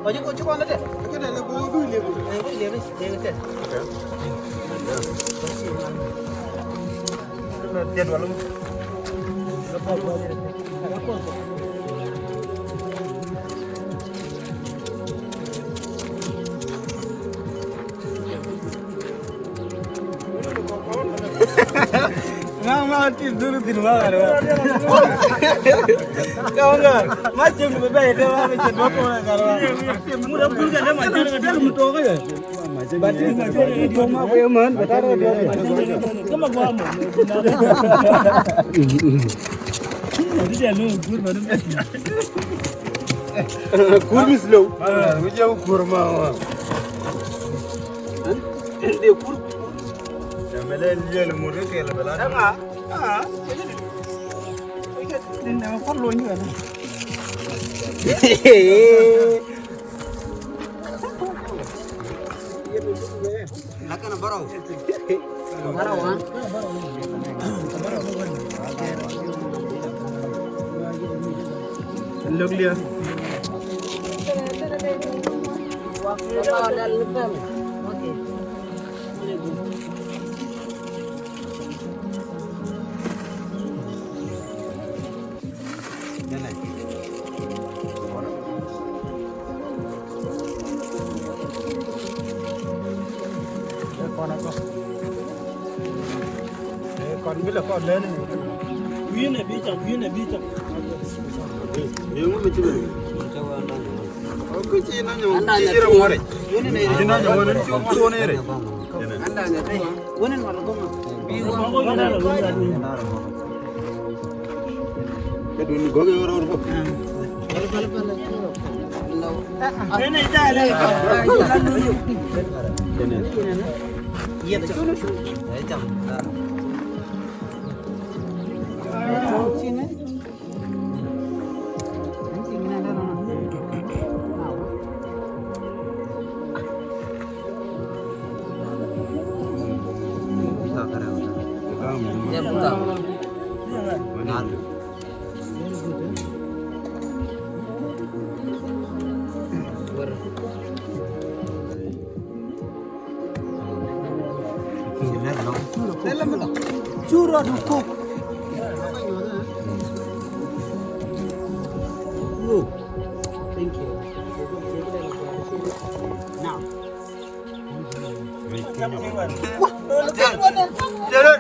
Ở những con chú con đó đấy. Cái này là bố đuôi liền. Liền đấy. Tiền vào luôn. Mama dulu di rumah kan. Kau enggak macam berbeda macam apa kan. Mudah pun kan dia macam dia mutu kan ya. Bati di rumah apa yang man betar dia. Sama gua mau. Jadi dia lu gur baru. Gur mislo. Gua kurma. Dia kur Mele liya le murre ke le bela. Enggak. Ini nama perlu juga. Lakan barau. Barau ah. Look liya. Okay. Còn biết là con lên Viên này bí chồng. nếu mà mình chưa được cái gì nó nhiều Anda gì nya ra tuh. ngoài Ini nih. gì nó nhiều nó chưa mua này đấy Anda nya tuh. Ini malah gua. Pokoknya ada loh tadi. cái đun có cái rồi không Ini dah ada. cái này Iya betul. Jam. Sini. Sini ada mana? Bisa karang. Ya buka. Benar. chura dukuk Thank you. Now. Jalan.